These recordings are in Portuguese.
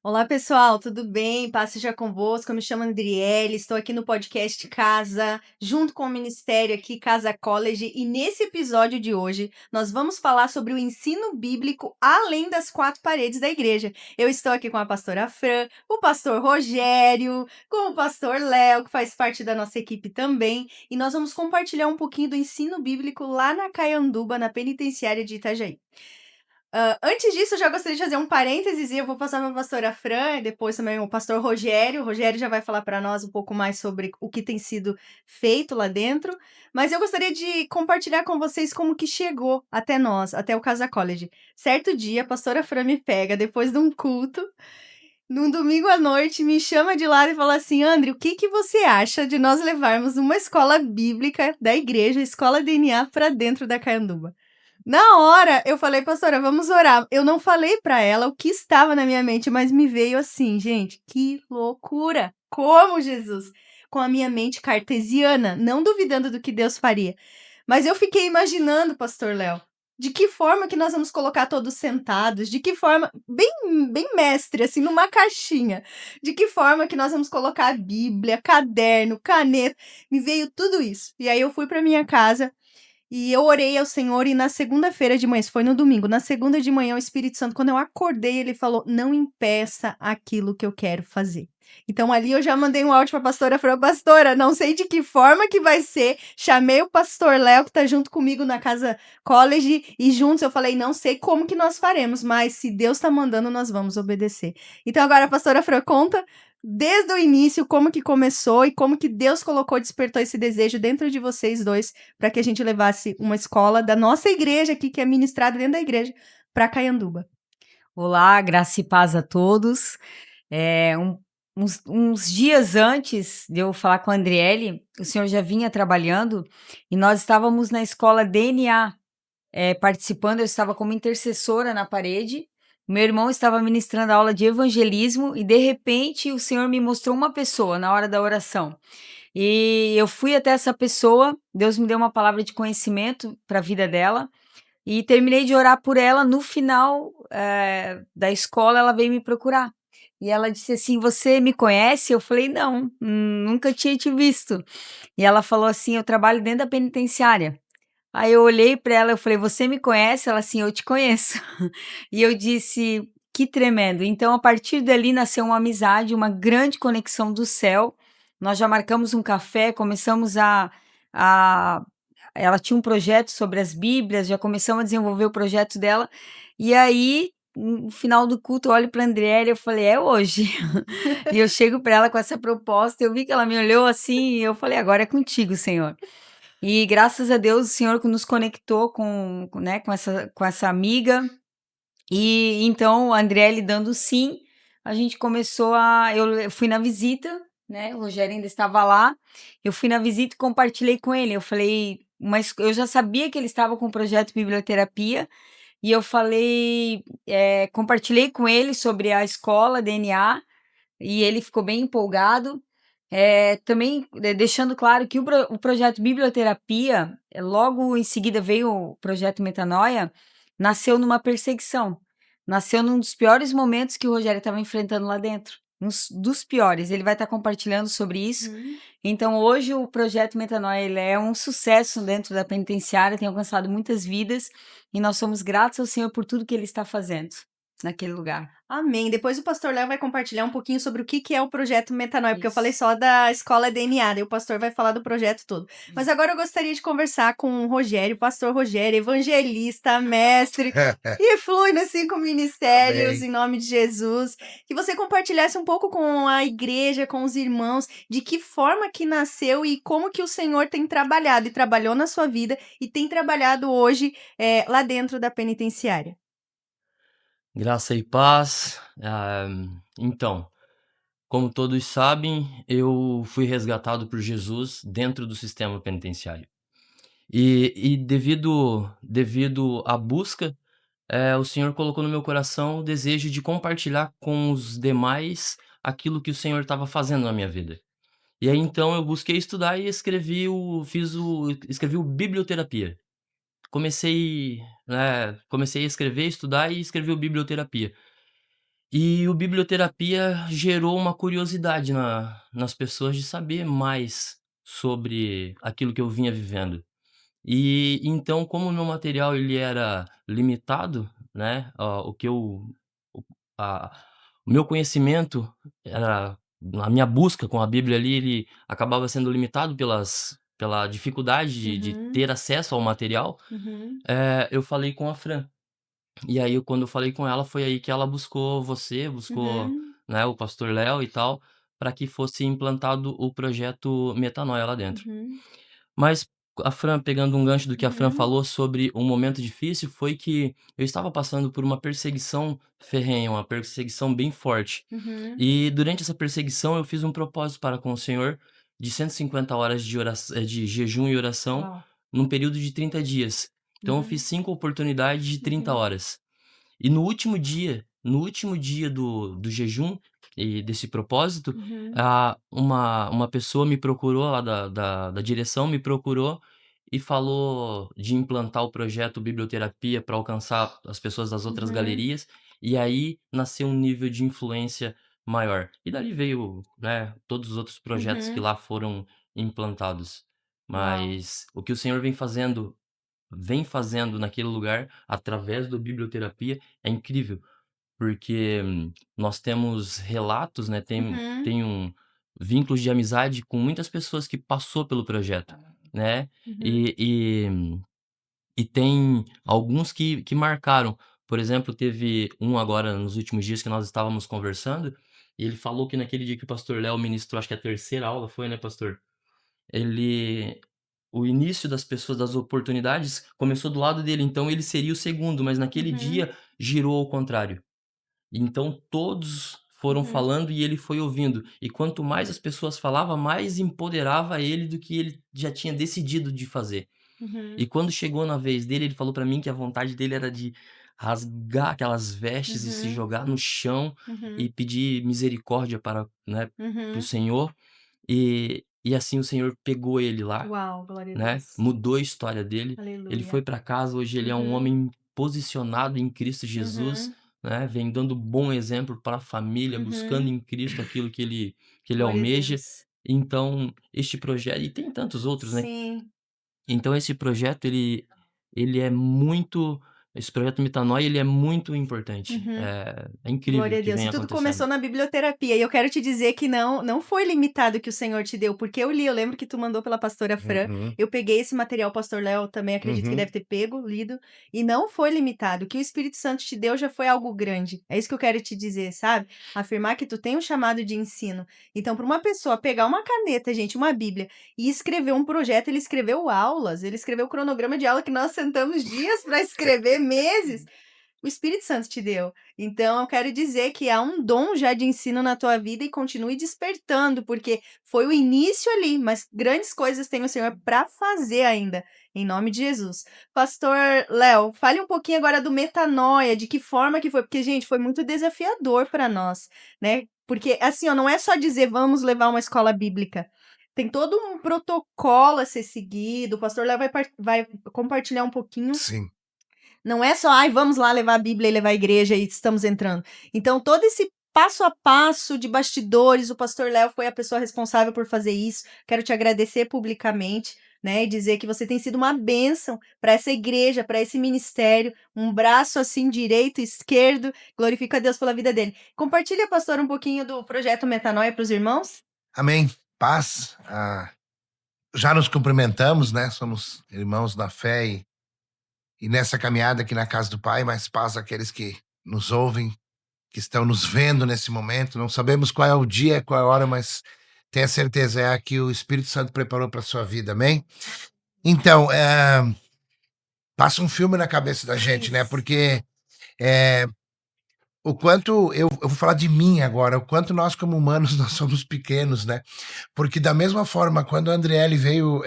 Olá, pessoal, tudo bem? Paz seja convosco. Eu me chamo Andriele, estou aqui no podcast Casa, junto com o ministério aqui, Casa College, e nesse episódio de hoje nós vamos falar sobre o ensino bíblico além das quatro paredes da igreja. Eu estou aqui com a pastora Fran, o pastor Rogério, com o pastor Léo, que faz parte da nossa equipe também, e nós vamos compartilhar um pouquinho do ensino bíblico lá na Caianduba, na penitenciária de Itajaí. Antes disso, eu já gostaria de fazer um parênteses e eu vou passar para a pastora Fran e depois também o pastor Rogério. O Rogério já vai falar para nós um pouco mais sobre o que tem sido feito lá dentro. Mas eu gostaria de compartilhar com vocês como que chegou até nós, até o Casa College. Certo dia, a pastora Fran me pega depois de um culto, num domingo à noite, me chama de lado e fala assim: André, o que que você acha de nós levarmos uma escola bíblica da igreja, escola DNA, para dentro da Cayanduba? Na hora, eu falei, pastora, vamos orar. Eu não falei pra ela o que estava na minha mente, mas me veio assim, gente, que loucura! Como Jesus? Com a minha mente cartesiana, não duvidando do que Deus faria. Mas eu fiquei imaginando, pastor Léo, de que forma que nós vamos colocar todos sentados, de que forma, bem mestre, assim, numa caixinha, de que forma que nós vamos colocar a Bíblia, caderno, caneta, me veio tudo isso. E aí eu fui pra minha casa, e eu orei ao Senhor e na segunda-feira de manhã, isso foi no domingo, na segunda de manhã o Espírito Santo, quando eu acordei, ele falou: "Não impeça aquilo que eu quero fazer". Então ali eu já mandei um áudio pra pastora, falei: "Pastora, não sei de que forma que vai ser". Chamei o pastor Léo, que tá junto comigo na casa college, e juntos eu falei: "Não sei como que nós faremos, mas se Deus tá mandando, nós vamos obedecer". Então agora, pastora Fran, conta desde o início como que começou e como que Deus colocou, despertou esse desejo dentro de vocês dois para que a gente levasse uma escola da nossa igreja aqui, que é ministrada dentro da igreja, para Caianduba. Olá, graça e paz a todos. Uns dias antes de eu falar com a Andriele, o senhor já vinha trabalhando e nós estávamos na escola DNA, participando. Eu estava como intercessora na parede. Meu irmão estava ministrando a aula de evangelismo e, de repente, o senhor me mostrou uma pessoa na hora da oração. E eu fui até essa pessoa, Deus me deu uma palavra de conhecimento para a vida dela. E terminei de orar por ela, no final, da escola ela veio me procurar. E ela disse assim: "Você me conhece?" Eu falei: "Não, nunca tinha te visto". E ela falou assim: "Eu trabalho dentro da penitenciária". Aí eu olhei para ela, eu falei: "Você me conhece?" Ela assim: "Eu te conheço". E eu disse: "Que tremendo". Então, a partir dali nasceu uma amizade, uma grande conexão do céu. Nós já marcamos um café, começamos a ela tinha um projeto sobre as Bíblias, já começamos a desenvolver o projeto dela. E aí, no final do culto, eu olho para a Andriele, eu falei: "É hoje". E eu chego para ela com essa proposta, eu vi que ela me olhou assim, e eu falei: "Agora é contigo, Senhor". E graças a Deus, o Senhor que nos conectou né, com essa amiga. E então, a Andriele dando sim, a gente começou eu fui na visita, né, o Rogério ainda estava lá. Eu fui na visita e compartilhei com ele. Eu falei, mas eu já sabia que ele estava com o projeto Biblioterapia, e eu falei, compartilhei com ele sobre a escola DNA, e ele ficou bem empolgado. Também, deixando claro que o projeto Biblioterapia, logo em seguida veio o projeto Metanoia, nasceu numa perseguição. Nasceu num dos piores momentos que o Rogério estava enfrentando lá dentro, dos piores. Ele vai estar compartilhando sobre isso. Hum. Então, hoje o projeto Metanoia, ele é um sucesso dentro da penitenciária, tem alcançado muitas vidas, e nós somos gratos ao Senhor por tudo que ele está fazendo naquele lugar. Amém. Depois o pastor Léo vai compartilhar um pouquinho sobre o que que é o projeto Metanoia, porque eu falei Isso. só da escola DNA, daí o pastor vai falar do projeto todo. Mas agora eu gostaria de conversar com o Rogério, pastor Rogério, evangelista, mestre, e flui nos 5 ministérios, Amém. em nome de Jesus. Que você compartilhasse um pouco com a igreja, com os irmãos, de que forma que nasceu e como que o Senhor tem trabalhado e trabalhou na sua vida e tem trabalhado hoje, lá dentro da penitenciária. Graça e paz. Então, como todos sabem, eu fui resgatado por Jesus dentro do sistema penitenciário. E devido à busca, o Senhor colocou no meu coração o desejo de compartilhar com os demais aquilo que o Senhor estava fazendo na minha vida. E aí, então, eu busquei estudar e escrevi o Biblioterapia. Comecei a escrever, estudar e escrevi o Biblioterapia. E o biblioterapia gerou uma curiosidade nas pessoas de saber mais sobre aquilo que eu vinha vivendo. E então, como o meu material ele era limitado, né, o que eu o a o meu conhecimento era a minha busca com a Bíblia ali, ele acabava sendo limitado pela dificuldade de Uhum, ter acesso ao material, uhum, eu falei com a Fran. E aí, quando eu falei com ela, foi aí que ela buscou você, buscou, uhum, né, o pastor Léo e tal, para que fosse implantado o projeto Metanoia lá dentro. uhum, Mas a Fran, pegando um gancho do que a Fran uhum, falou sobre um momento difícil, foi que eu estava passando por uma perseguição ferrenha, uma perseguição bem forte. uhum. E durante essa perseguição eu fiz um propósito para com o Senhor de 150 horas de jejum e oração Uau. num período de 30 dias. Então eu fiz Uhum, 5 oportunidades de 30 uhum, horas. E no último dia do jejum e desse propósito, uhum, uma pessoa me procurou lá da direção, me procurou e falou de implantar o projeto biblioterapia para alcançar as pessoas das outras uhum. galerias, e aí nasceu um nível de influência maior. E dali veio, né, todos os outros projetos que Uhum. lá foram implantados. Uau. Mas o que o Senhor vem fazendo naquele lugar, através do biblioterapia, é incrível, porque nós temos relatos, né, Uhum, tem vínculos de amizade com muitas pessoas que passou pelo projeto, né, uhum, e e e tem alguns que marcaram. Por exemplo, teve um agora nos últimos dias que nós estávamos conversando, e ele falou que naquele dia que o pastor Léo ministrou, acho que a terceira aula foi, né, pastor? Ele O início das pessoas, das oportunidades, começou do lado dele, então ele seria o segundo, mas naquele uhum, dia girou ao contrário. Então todos foram uhum, falando e ele foi ouvindo. E quanto mais as pessoas falavam, mais empoderava ele do que ele já tinha decidido de fazer. E uhum, quando chegou na vez dele, ele falou pra mim que a vontade dele era de rasgar aquelas vestes e se uhum, jogar no chão e uhum, pedir misericórdia para o uhum. Senhor. E assim o Senhor pegou ele lá, Uau, glória a né, Deus. mudou a história dele, ele foi Aleluia. para casa, hoje ele é um Uhum, homem posicionado em Cristo Jesus, uhum, né, vem dando bom exemplo para a família, buscando uhum. em Cristo aquilo que ele Glória a almeja. Deus. Então, este projeto e tem tantos outros, né. Sim. Então esse projeto ele é muito esse projeto Metanoia, ele é muito importante. Uhum. É incrível o Glória a que Deus. vem E tudo acontecendo. começou na biblioterapia. E eu quero te dizer que não foi limitado o que o Senhor te deu, porque eu lembro que tu mandou pela pastora Fran, Uhum, eu peguei esse material, o pastor Léo também acredito que deve uhum. ter pego, lido, e não foi limitado. O que o Espírito Santo te deu já foi algo grande. É isso que eu quero te dizer, sabe? Afirmar que tu tem um chamado de ensino. Então, para uma pessoa pegar uma caneta, gente, uma Bíblia, e escrever um projeto, ele escreveu aulas, ele escreveu o cronograma de aula que nós sentamos dias para escrever, meses. O Espírito Santo te deu. Então, eu quero dizer que há um dom já de ensino na tua vida e continue despertando, porque foi o início ali, mas grandes coisas tem o Senhor para fazer ainda, em nome de Jesus. Pastor Léo, fale um pouquinho agora do Metanoia, de que forma que foi, porque, gente, foi muito desafiador para nós, né? Porque, assim, ó, não é só dizer vamos levar uma escola bíblica. Tem todo um protocolo a ser seguido. O pastor Léo vai compartilhar um pouquinho. Sim. Não é só, ai, vamos lá levar a Bíblia e levar a igreja e estamos entrando. Então, todo esse passo a passo de bastidores, o pastor Léo foi a pessoa responsável por fazer isso. Quero te agradecer publicamente, né, e dizer que você tem sido uma bênção para essa igreja, para esse ministério, um braço assim direito, esquerdo. Glorifica a Deus pela vida dele. Compartilha, pastor, um pouquinho do projeto Metanoia para os irmãos. Amém. Paz. Já nos cumprimentamos, né? Somos irmãos na fé e nessa caminhada aqui na casa do Pai, mas paz àqueles que nos ouvem, que estão nos vendo nesse momento. Não sabemos qual é o dia, qual é a hora, mas tenha certeza, é a que o Espírito Santo preparou para a sua vida, amém? Então, passa um filme na cabeça da gente, né? Isso. Porque é, o quanto, eu vou falar de mim agora, o quanto nós como humanos, nós somos pequenos, né? Porque da mesma forma, quando a Andriele veio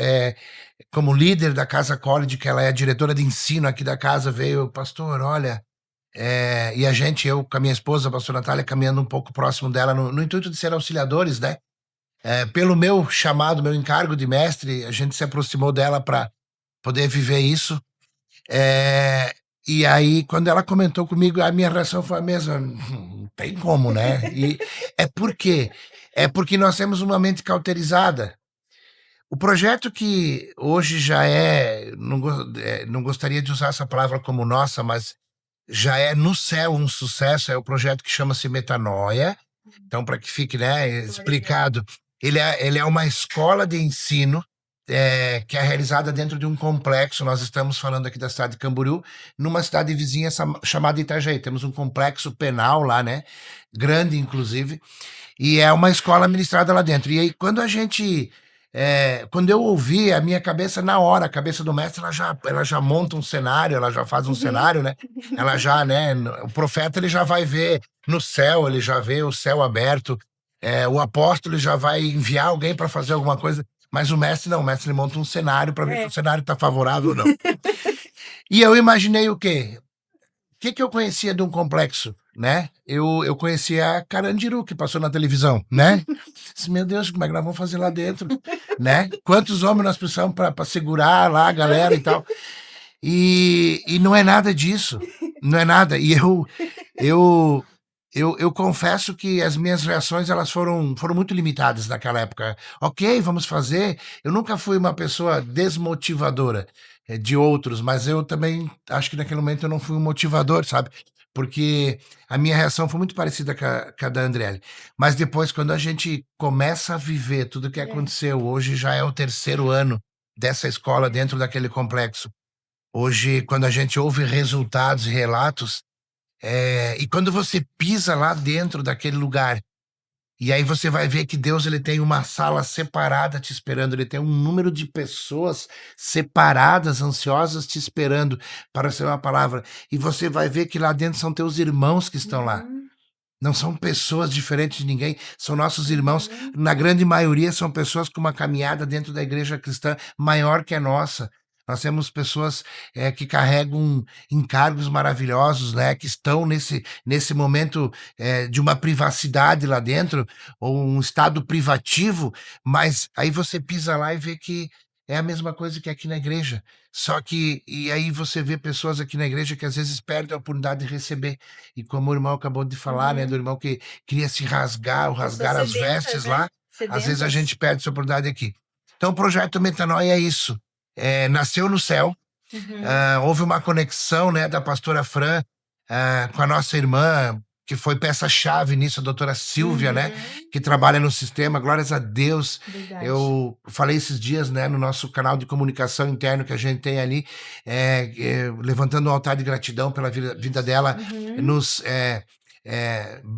como líder da Casa College, que ela é a diretora de ensino aqui da casa, veio, pastor, olha, e a gente, eu com a minha esposa, a pastora Natália, caminhando um pouco próximo dela, no intuito de ser auxiliadores, né? Pelo meu chamado, meu encargo de mestre, a gente se aproximou dela para poder viver isso. E aí, quando ela comentou comigo, a minha reação foi a mesma. tem como, né? E por quê? É porque nós temos uma mente cauterizada. O projeto que hoje já não gostaria de usar essa palavra como nossa, mas já é no céu um sucesso, é o projeto que chama-se Metanoia. Então, para que fique, né, explicado, ele é uma escola de ensino que é realizada dentro de um complexo. Nós estamos falando aqui da cidade de Camboriú, numa cidade vizinha chamada Itajaí. Temos um complexo penal lá, né? Grande, inclusive. E é uma escola ministrada lá dentro. E aí, quando eu ouvi, a minha cabeça, na hora, a cabeça do mestre, ela já monta um cenário, ela já faz um cenário, né? Ela já, né? O profeta, ele já vai ver no céu, ele já vê o céu aberto. O apóstolo, ele já vai enviar alguém para fazer alguma coisa. Mas o mestre não, o mestre ele monta um cenário para ver se o cenário está favorável ou não. E eu imaginei o quê? O que eu conhecia de um complexo, né? Eu conhecia a Carandiru, que passou na televisão, né? Disse, meu Deus, como é que nós vamos fazer lá dentro, né? Quantos homens nós precisamos para segurar lá a galera e tal. E não é nada disso, não é nada. E eu confesso que as minhas reações, elas foram muito limitadas naquela época. Ok, vamos fazer. Eu nunca fui uma pessoa desmotivadora de outros, mas eu também acho que naquele momento eu não fui um motivador, sabe? Porque a minha reação foi muito parecida com a da Andriele. Mas depois, quando a gente começa a viver tudo o que aconteceu, hoje já é o 3º ano dessa escola dentro daquele complexo. Hoje, quando a gente ouve resultados e relatos, e quando você pisa lá dentro daquele lugar, e aí você vai ver que Deus ele tem uma sala separada te esperando, ele tem um número de pessoas separadas, ansiosas te esperando para ser uma palavra. E você vai ver que lá dentro são teus irmãos que estão lá. Não são pessoas diferentes de ninguém, são nossos irmãos. Na grande maioria são pessoas com uma caminhada dentro da igreja cristã maior que a nossa. Nós temos pessoas que carregam encargos maravilhosos, né? Que estão nesse momento de uma privacidade lá dentro, ou um estado privativo, mas aí você pisa lá e vê que é a mesma coisa que aqui na igreja. Só que, e aí você vê pessoas aqui na igreja que às vezes perdem a oportunidade de receber. E como o irmão acabou de falar, né? Do irmão que queria se rasgar, ou rasgar as vestes lá, às vezes a gente perde essa oportunidade aqui. Então o projeto Metanoia é isso. Nasceu no céu, houve uma conexão, né, da pastora Fran com a nossa irmã, que foi peça-chave nisso, a doutora Silvia, né, que trabalha no sistema, glórias a Deus. Verdade. Eu falei esses dias, né, no nosso canal de comunicação interno que a gente tem ali, levantando um altar de gratidão pela vida dela, nos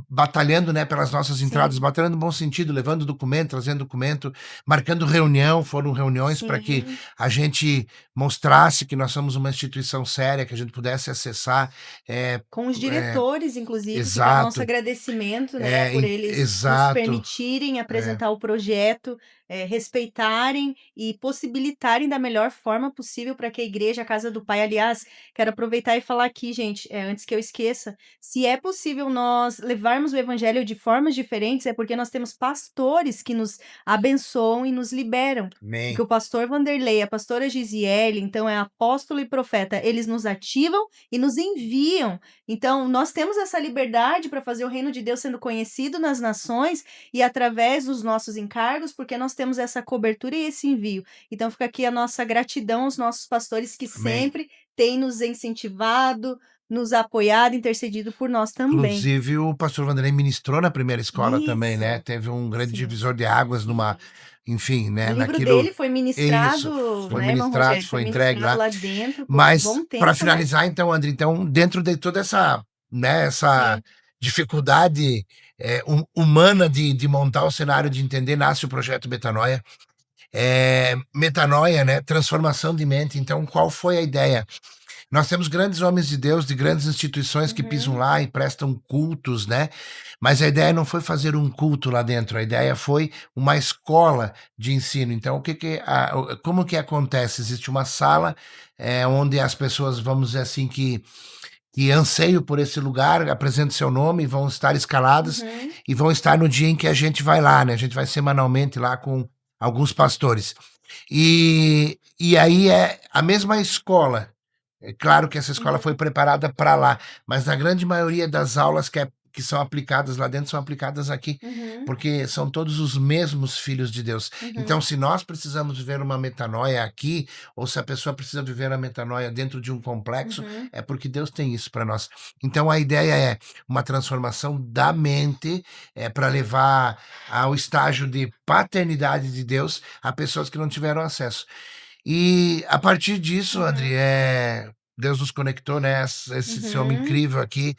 batalhando, né, pelas nossas entradas, batalhando no bom sentido, levando documento, trazendo documento, marcando reunião, foram reuniões para que a gente mostrasse que nós somos uma instituição séria, que a gente pudesse acessar. Com os diretores, inclusive, fica Exato. nosso agradecimento, né, por eles nos Exato. permitirem apresentar o projeto, respeitarem e possibilitarem da melhor forma possível para que a igreja, a casa do Pai. Aliás, quero aproveitar e falar aqui, gente, antes que eu esqueça, se é possível nós levarmos o evangelho de formas diferentes, é porque nós temos pastores que nos abençoam e nos liberam. Amém. Porque o pastor Vanderlei, a pastora Gisiele, então é apóstolo e profeta, eles nos ativam e nos enviam. Então, nós temos essa liberdade para fazer o reino de Deus sendo conhecido nas nações e através dos nossos encargos, porque nós temos essa cobertura e esse envio. Então, fica aqui a nossa gratidão aos nossos pastores que Amém. sempre têm nos incentivado, nos apoiado, intercedido por nós também. Inclusive, o pastor Vanderlei ministrou na primeira escola também, né? Isso. Teve um grande Sim. divisor de águas numa, enfim, né? O livro naquilo. dele foi ministrado, Isso, foi né, irmão ministrado, Rogério? foi entregue ministrado lá. dentro por um Mas, bom tempo, para né? finalizar, então, André, então, dentro de toda essa, né, essa Sim. dificuldade humana de montar o cenário, de entender, nasce o projeto Metanoia. Metanoia, né? Transformação de mente. Então, qual foi a ideia? Nós temos grandes homens de Deus, de grandes instituições que pisam lá e prestam cultos, né? Mas a ideia não foi fazer um culto lá dentro, a ideia foi uma escola de ensino. Então, como que acontece? Existe uma sala onde as pessoas, vamos dizer assim, que anseiam por esse lugar, apresentam seu nome, vão estar escaladas e vão estar no dia em que a gente vai lá, né? A gente vai semanalmente lá com alguns pastores. E aí é a mesma escola. É claro que essa escola foi preparada para lá, mas na grande maioria das aulas que que são aplicadas lá dentro são aplicadas aqui, Uhum, porque são todos os mesmos filhos de Deus. Então, uhum, se nós precisamos viver uma metanoia aqui, ou se a pessoa precisa viver a metanoia dentro de um complexo, uhum, é porque Deus tem isso para nós. Então, a ideia é uma transformação da mente, para levar ao estágio de paternidade de Deus a pessoas que não tiveram acesso. E a partir disso, André, uhum, Deus nos conectou, né? Esse homem uhum. incrível aqui,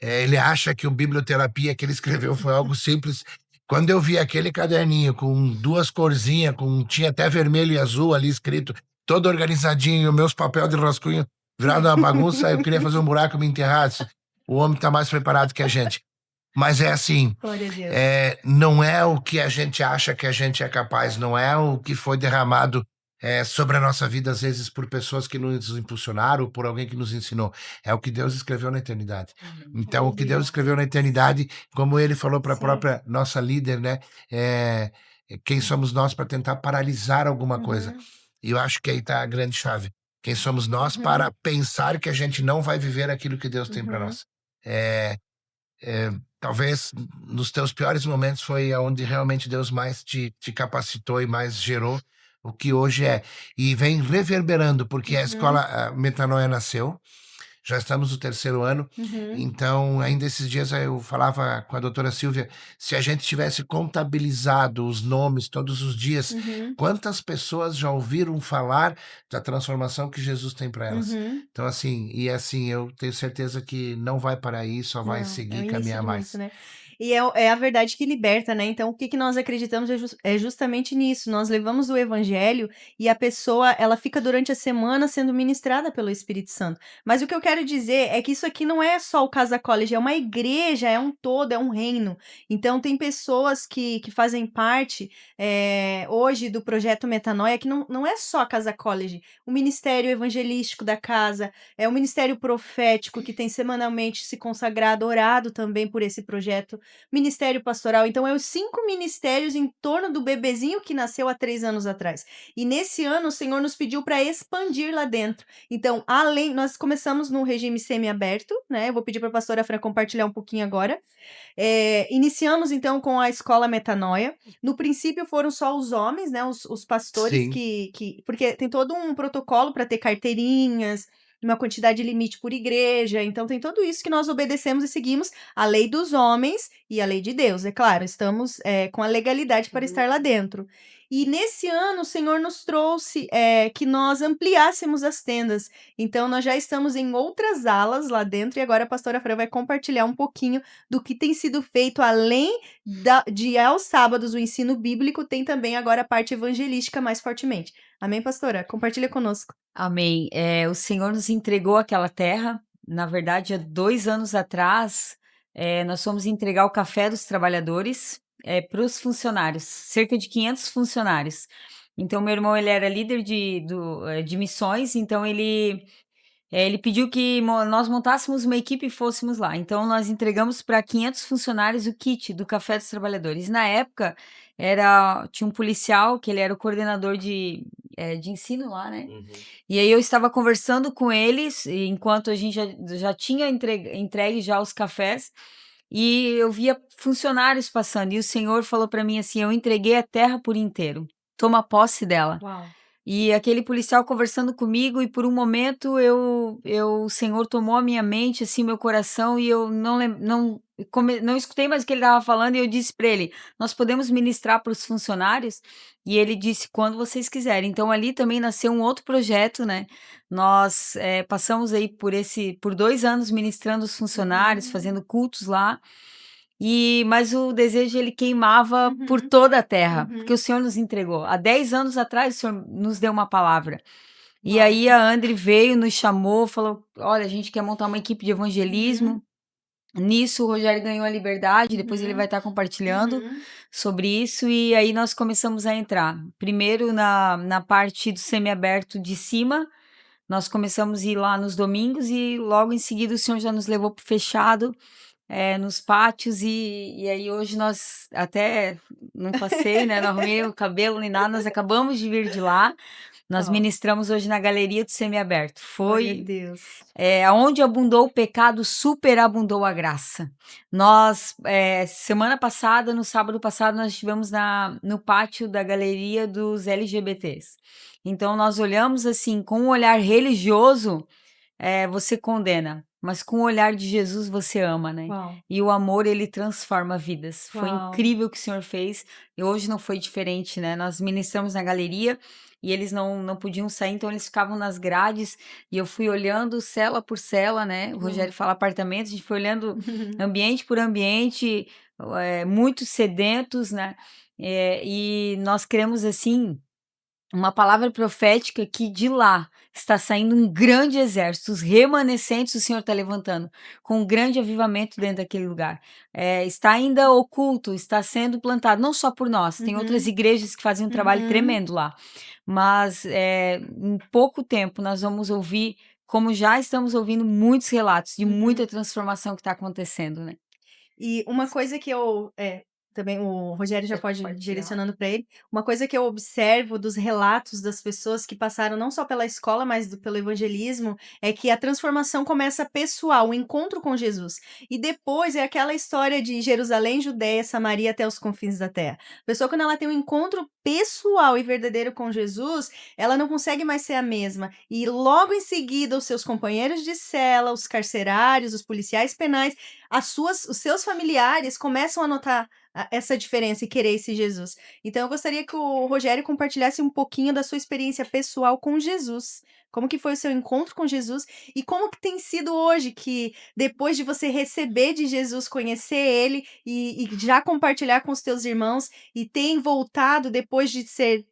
ele acha que o biblioterapia que ele escreveu foi algo simples. Quando eu vi aquele caderninho com duas corzinhas, tinha até vermelho e azul ali escrito, todo organizadinho, meus papéis de rascunho virado uma bagunça, eu queria fazer um buraco e me enterrasse. O homem está mais preparado que a gente. Mas é assim, Glória a Deus. não é o que a gente acha que a gente é capaz, não é o que foi derramado sobre a nossa vida, às vezes, por pessoas que nos impulsionaram, ou por alguém que nos ensinou. É o que Deus escreveu na eternidade. Então, o que Deus Aleluia. escreveu na eternidade, como ele falou para a Sim. própria nossa líder, né? É, quem somos nós para tentar paralisar alguma coisa? Uhum, E eu acho que aí está a grande chave. Quem somos nós uhum, para pensar que a gente não vai viver aquilo que Deus tem para uhum. nós? É, talvez nos teus piores momentos foi onde realmente Deus mais te capacitou e mais gerou o que hoje é. E vem reverberando, porque a escola Uhum, Metanoia nasceu, já estamos no terceiro ano, uhum, então ainda esses dias eu falava com a doutora Silvia, se a gente tivesse contabilizado os nomes todos os dias, uhum, quantas pessoas já ouviram falar da transformação que Jesus tem para elas? uhum. Então assim, eu tenho certeza que não vai parar aí, só vai Não, é seguir o e início caminhar de muito, mais. né. E é a verdade que liberta, né, então o que que nós acreditamos é justamente nisso, nós levamos o evangelho e a pessoa, ela fica durante a semana sendo ministrada pelo Espírito Santo. Mas o que eu quero dizer é que isso aqui não é só o Casa College, é uma igreja, é um todo, é um reino. Então tem pessoas que fazem parte, hoje do projeto Metanoia, que não é só a Casa College, o ministério evangelístico da casa, é o ministério profético que tem semanalmente se consagrado, orado também por esse projeto, ministério pastoral. Então, é os 5 ministérios em torno do bebezinho que nasceu há 3 anos atrás. E nesse ano, o Senhor nos pediu para expandir lá dentro. Então, nós começamos no regime semiaberto, né? Eu vou pedir para a pastora Fran compartilhar um pouquinho agora. Iniciamos então com a escola Metanoia. No princípio foram só os homens, né? Os pastores Sim, porque tem todo um protocolo para ter carteirinhas, uma quantidade limite por igreja. Então tem tudo isso que nós obedecemos e seguimos a lei dos homens e a lei de Deus. É claro, estamos com a legalidade para estar lá dentro. E nesse ano o Senhor nos trouxe que nós ampliássemos as tendas. Então nós já estamos em outras alas lá dentro e agora a pastora Fran vai compartilhar um pouquinho do que tem sido feito além de aos sábados o ensino bíblico, tem também agora a parte evangelística mais fortemente. Amém, pastora? Compartilha conosco. Amém. O Senhor nos entregou aquela terra. Na verdade, há 2 anos atrás, nós fomos entregar o café dos trabalhadores para os funcionários, cerca de 500 funcionários. Então, meu irmão ele era líder de missões, então ele pediu que nós montássemos uma equipe e fôssemos lá. Então, nós entregamos para 500 funcionários o kit do Café dos Trabalhadores. Na época, tinha um policial, que ele era o coordenador de ensino lá, né? Uhum. E aí eu estava conversando com eles, enquanto a gente já tinha entregue já os cafés, e eu via funcionários passando, e o Senhor falou para mim assim: "Eu entreguei a terra por inteiro, toma posse dela". Uau. E aquele policial conversando comigo e por um momento o Senhor tomou a minha mente, assim, meu coração e eu não escutei mais o que ele estava falando e eu disse para ele: "Nós podemos ministrar para os funcionários?" E ele disse: "Quando vocês quiserem". Então ali também nasceu um outro projeto, né, nós, passamos aí por 2 anos ministrando os funcionários, Uhum. fazendo cultos lá, mas o desejo ele queimava por Uhum. toda a terra, porque Uhum. o Senhor nos entregou. Há 10 anos atrás o Senhor nos deu uma palavra. E Uau. aí a Andri veio, nos chamou, falou: "Olha, a gente quer montar uma equipe de Uhum. evangelismo". Nisso o Rogério ganhou a liberdade, depois ele vai Uhum. estar compartilhando Uhum. sobre isso, e aí nós começamos a entrar. Primeiro na parte do semiaberto de cima, nós começamos a ir lá nos domingos e logo em seguida o Senhor já nos levou para o fechado, nos pátios e aí hoje nós até não passei, né, não arrumei o cabelo nem nada, nós acabamos de vir de lá, Nós Qual? ministramos hoje na galeria do semiaberto. Glória a Foi Deus. aonde abundou o pecado, superabundou a graça. Nós, semana passada, no sábado passado, nós estivemos no pátio da galeria dos LGBTs. Então, nós olhamos assim, com um olhar religioso, você condena, mas com o olhar de Jesus você ama, né? Uau. E o amor, ele transforma vidas. Foi Uau. incrível o que o Senhor fez, e hoje não foi diferente, né? Nós ministramos na galeria e eles não podiam sair, então eles ficavam nas grades, e eu fui olhando cela por cela, né? O Rogério fala apartamentos, a gente foi olhando ambiente por ambiente, muito sedentos, né? E nós queremos, assim, uma palavra profética que de lá está saindo um grande exército, os remanescentes o Senhor está levantando, com um grande avivamento dentro daquele lugar. Está ainda oculto, está sendo plantado, não só por nós, tem outras igrejas que fazem um trabalho tremendo lá, mas em pouco tempo nós vamos ouvir, como já estamos ouvindo, muitos relatos de muita transformação que está acontecendo, né? E uma coisa que eu também o Rogério já Você pode ir pode direcionando para ele. Uma coisa que eu observo dos relatos das pessoas que passaram não só pela escola, mas pelo evangelismo, é que a transformação começa pessoal, o encontro com Jesus. E depois é aquela história de Jerusalém, Judéia, Samaria até os confins da terra. A pessoa, quando ela tem um encontro pessoal e verdadeiro com Jesus, ela não consegue mais ser a mesma. E logo em seguida, os seus companheiros de cela, os carcerários, os policiais penais, os seus familiares começam a notar essa diferença e querer esse Jesus. Então eu gostaria que o Rogério compartilhasse um pouquinho da sua experiência pessoal com Jesus. Como que foi o seu encontro com Jesus e como que tem sido hoje que depois de você receber de Jesus, conhecer ele e já compartilhar com os teus irmãos e ter voltado depois de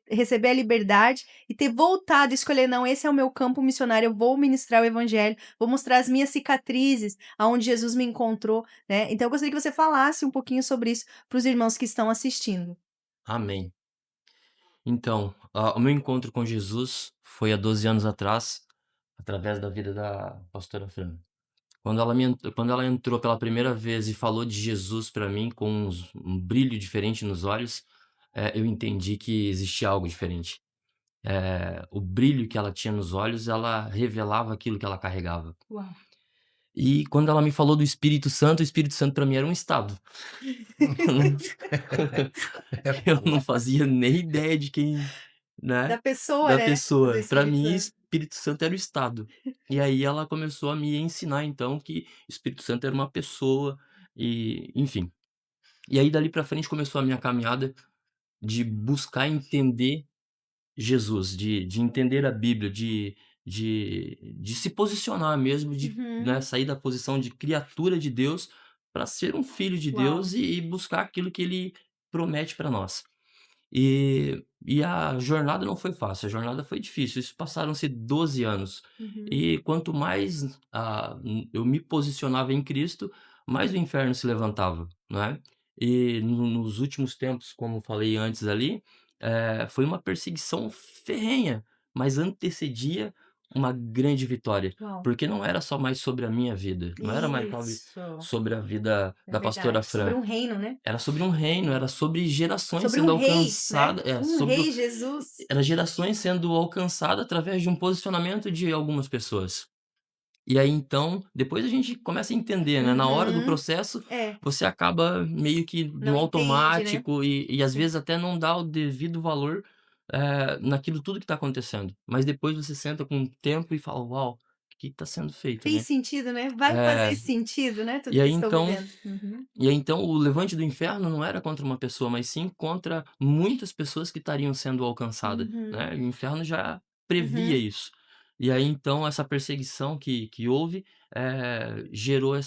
receber a liberdade e ter voltado e escolher, não, esse é o meu campo missionário, eu vou ministrar o evangelho, vou mostrar as minhas cicatrizes, aonde Jesus me encontrou, né? Então eu gostaria que você falasse um pouquinho sobre isso para os irmãos que estão assistindo. Amém. Então, o meu encontro com Jesus foi há 12 anos atrás, através da vida da pastora Fran. Quando ela entrou pela primeira vez e falou de Jesus para mim com um brilho diferente nos olhos, eu entendi que existia algo diferente. O brilho que ela tinha nos olhos, ela revelava aquilo que ela carregava. Uau. E quando ela me falou do Espírito Santo, o Espírito Santo para mim era um estado. Eu não fazia nem ideia de quem, né, Da pessoa, da né? Do pessoa. Para Espírito mim, Santo. Espírito Santo era o estado. E aí ela começou a me ensinar então que Espírito Santo era uma pessoa e, enfim. E aí dali para frente começou a minha caminhada de buscar entender Jesus, de entender a Bíblia, de se posicionar mesmo, de, Uhum. né, sair da posição de criatura de Deus para ser um filho de Uau. Deus e buscar aquilo que ele promete para nós. E a jornada não foi fácil, a jornada foi difícil, isso passaram-se 12 anos. Uhum. E quanto mais, eu me posicionava em Cristo, mais o inferno se levantava, não é. E nos últimos tempos, como falei antes ali, foi uma perseguição ferrenha, mas antecedia uma grande vitória, Uau. porque não era só mais sobre a minha vida, não era mais Isso. sobre a vida É da pastora verdade. Sobre Fran. um reino, né? Era sobre um reino, era sobre gerações Sobre sendo um rei, né? alcançadas, Um rei, Jesus. era gerações sendo alcançadas através de um posicionamento de algumas pessoas. E aí então, depois a gente começa a entender, né, na hora do Uhum. processo, É, você acaba meio que não no entende, né? automático e às Sim. vezes até não dá o devido valor, naquilo tudo que está acontecendo. Mas depois você senta com o tempo e fala: "Uau, o que está sendo feito, Fez né?". sentido, né? Vai fazer É, sentido, né? Tudo e que aí estou então vivendo. Uhum. e aí então o levante do inferno não era contra uma pessoa, mas sim contra muitas pessoas que estariam sendo alcançadas, Uhum. né, o inferno já previa Uhum. isso. E aí então essa perseguição que houve, gerou eh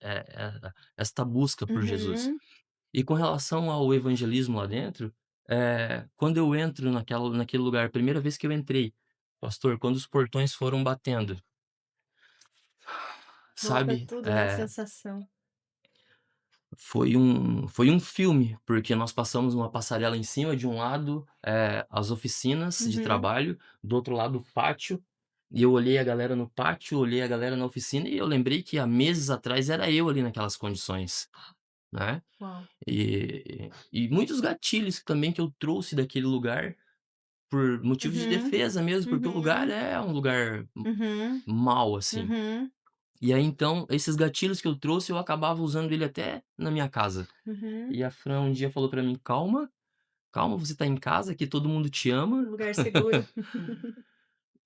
eh, esta busca por Jesus. Uhum. E com relação ao evangelismo lá dentro, quando eu entro naquele lugar, a primeira vez que eu entrei, pastor, quando os portões foram batendo, Volta sabe, tudo, né? A sensação. foi um filme, porque nós passamos uma passarela em cima, de um lado, as oficinas de Uhum. trabalho, do outro lado o pátio, e eu olhei a galera no pátio, olhei a galera na oficina e eu lembrei que há meses atrás era eu ali naquelas condições, né. Uau. E muitos gatilhos também que eu trouxe daquele lugar, por motivos de Uhum, defesa mesmo, porque o lugar uhum, é um lugar uhum, mau, assim. uhum, E aí, então, esses gatilhos que eu trouxe, eu acabava usando ele até na minha casa. uhum. E a Fran um dia falou pra mim: "Calma, calma, você tá em casa, aqui todo mundo te Um ama". lugar seguro.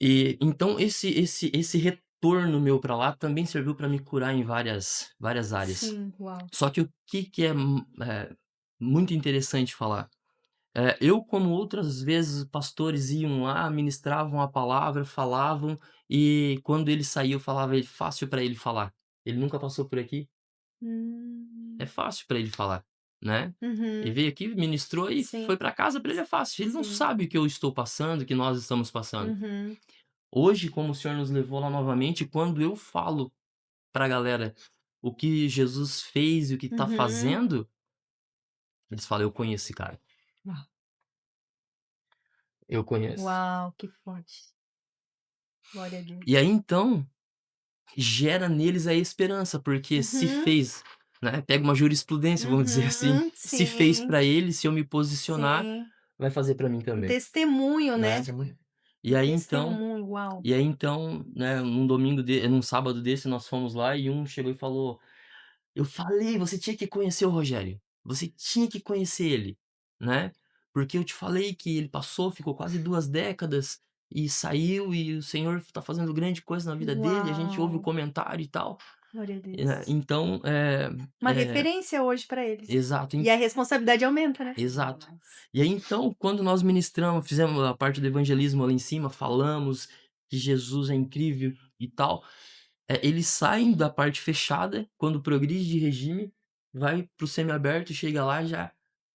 E então esse retorno meu pra lá também serviu pra me curar em várias áreas. Sim, uau. Só que o que que é, muito interessante falar, eu como outras vezes pastores iam lá, ministravam a palavra, falavam, e quando ele saiu falava ele fácil pra ele falar. Ele nunca passou por aqui, é Hum. fácil pra ele falar, né. Ele Uhum. veio aqui, ministrou e foi Sim, pra casa, pra ele é fácil. Ele não sim. sabe o que eu estou passando, o que nós estamos passando. Uhum. Hoje, como o Senhor nos levou lá novamente, quando eu falo pra galera o que Jesus fez e o que tá Uhum. fazendo, eles falam: "Eu conheço esse cara, Uau. eu conheço". Uau, que forte. Glória a E Deus. aí, então, gera neles a esperança, porque se Uhum. fez, né, pega uma jurisprudência, vamos dizer assim, Uhum. se fez Sim, pra ele, se eu me posicionar, sim. vai fazer pra mim Um também, testemunho, né? né. E Um aí, então testemunho, uau. né, num sábado desse, nós fomos lá e um chegou e falou: "Eu falei, você tinha que conhecer o Rogério, você tinha que conhecer ele, né, porque eu te falei que ele passou, ficou quase 2 décadas e saiu e o Senhor tá fazendo grande coisa na vida dele, a gente ouve o Uau. comentário e tal". Glória a Né, Deus. então, Uma referência hoje para eles. exato, E a responsabilidade aumenta, né? exato. E aí, então, quando nós ministramos, fizemos a parte do evangelismo lá em cima, falamos que Jesus é incrível e tal, eles saem da parte fechada, quando progride de regime, vai para o semiaberto, chega lá já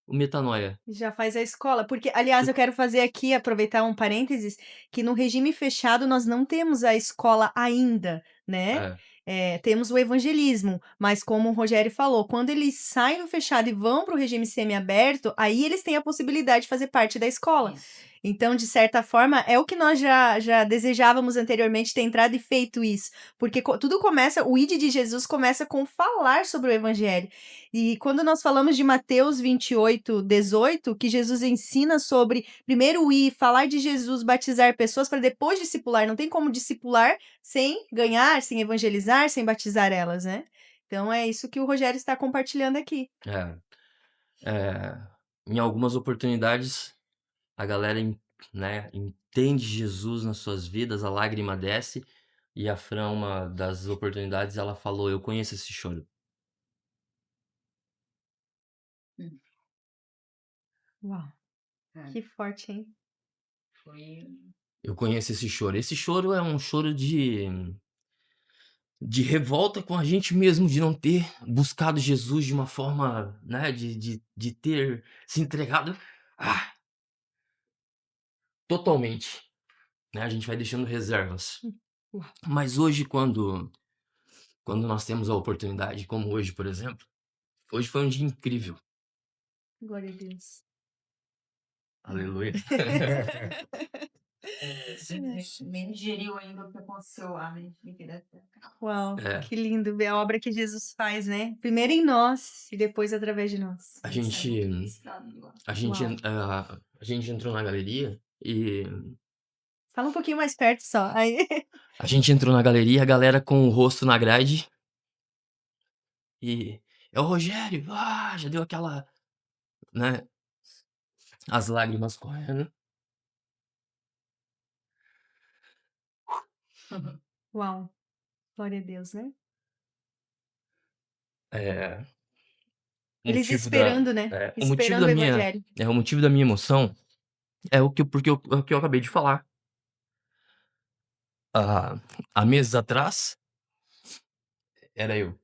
o metanoia. Já faz a escola, porque aliás Tu eu quero fazer aqui, aproveitar um parênteses, que no regime fechado nós não temos a escola ainda, né, é, temos o evangelismo, mas como o Rogério falou, quando eles saem do fechado e vão para o regime semiaberto, aí eles têm a possibilidade de fazer parte da escola. Isso. Então, de certa forma, é o que nós já desejávamos anteriormente ter entrado e feito isso, porque tudo começa, o ID de Jesus começa com falar sobre o evangelho. E quando nós falamos de Mateus 28:18, que Jesus ensina sobre primeiro ir, falar de Jesus, batizar pessoas para depois discipular. Não tem como discipular sem ganhar, sem evangelizar, sem batizar elas, né? Então é isso que o Rogério está compartilhando aqui. é, em algumas oportunidades a galera entende Jesus nas suas vidas, a lágrima desce, e a Fran, uma das oportunidades, ela falou: "Eu conheço esse choro". Hum, Uau, é, que forte, hein? foi Eu conheço esse choro. Esse choro é um choro de revolta com a gente mesmo, de não ter buscado Jesus de uma forma, né, de ter se entregado, ah, totalmente, né, a gente vai deixando reservas. Uau, Mas hoje quando nós temos a oportunidade, como hoje, por exemplo, hoje foi um dia incrível. glória a Deus. Aleluia. você nem digeriu ainda o que aconteceu lá, né? Uau, É, que lindo ver a obra que Jesus faz, né? Primeiro em nós e depois através de nós. a Ele saiu gente publicitado do negócio. Uau. a gente entrou na galeria e Fala um pouquinho mais perto só. Aí. a galera com o rosto na grade e: "É o Rogério!", já deu aquela, né, as lágrimas correndo. Uau, glória a Deus, né? Eh, Eles esperando, né? Esperando o evangelho. o motivo da minha emoção é o que eu acabei de falar. Há meses atrás, era eu.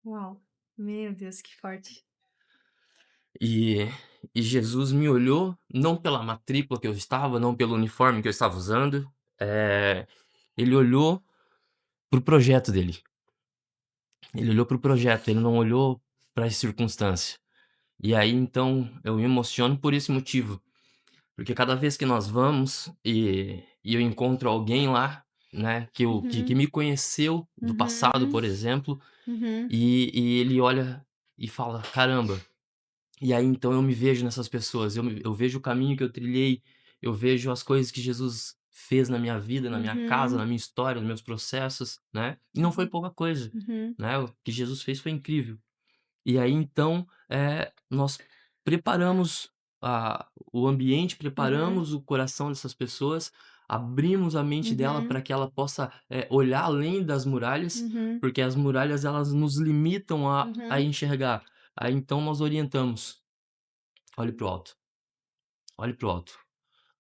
Uau, meu Deus, que forte. E Jesus me olhou, não pela matrícula que eu estava, não pelo uniforme que eu estava usando, ele olhou para o projeto dele. Ele olhou para o projeto, ele não olhou para as circunstâncias. E aí, então, eu me emociono por esse motivo, porque cada vez que nós vamos e eu encontro alguém lá, né, que Uhum, me conheceu do passado, uhum, por exemplo, uhum. e ele olha e fala: "Caramba". E aí, então, eu me vejo nessas pessoas, eu vejo o caminho que eu trilhei, eu vejo as coisas que Jesus fez na minha vida, na minha casa, Uhum. na minha história, nos meus processos, né? E não foi pouca coisa, Uhum. né? O que Jesus fez foi incrível. E aí então, nós preparamos o ambiente, Uhum. preparamos o coração dessas pessoas, abrimos a mente dela Uhum. para que ela possa, olhar além das muralhas, Uhum. porque as muralhas elas nos limitam a Uhum. enxergar. Aí então nós orientamos: "Olhe para o alto, olhe para o alto".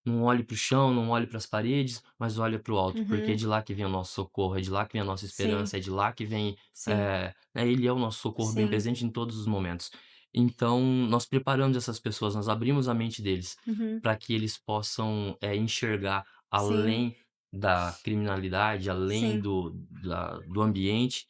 Não olhe para o chão, não olhe para as paredes, mas olha para o alto, porque é Uhum. de lá que vem o nosso socorro, é de lá que vem a nossa Sim, esperança, é de lá que vem, sim, né, ele é o nosso socorro bem sim. presente em todos os momentos. Então, nós preparamos essas pessoas, nós abrimos a mente deles, Uhum. para que eles possam, enxergar Sim, além da criminalidade, além sim. do ambiente,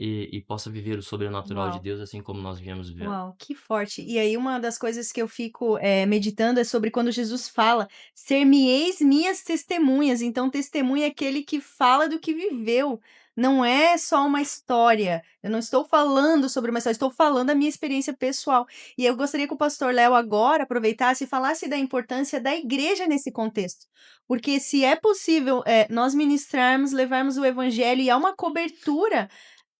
e possa viver o sobrenatural de Uau. Deus, assim como nós viemos vivendo. Uau, que forte. E aí uma das coisas que eu fico, meditando é sobre quando Jesus fala: "Ser-me-eis minhas testemunhas", então testemunha é aquele que fala do que viveu, não é só uma história. Eu não estou falando sobre uma história, estou falando a minha experiência pessoal. E eu gostaria que o pastor Léo agora aproveitasse e falasse da importância da igreja nesse contexto, porque se é possível, nós ministrarmos, levarmos o evangelho e há uma cobertura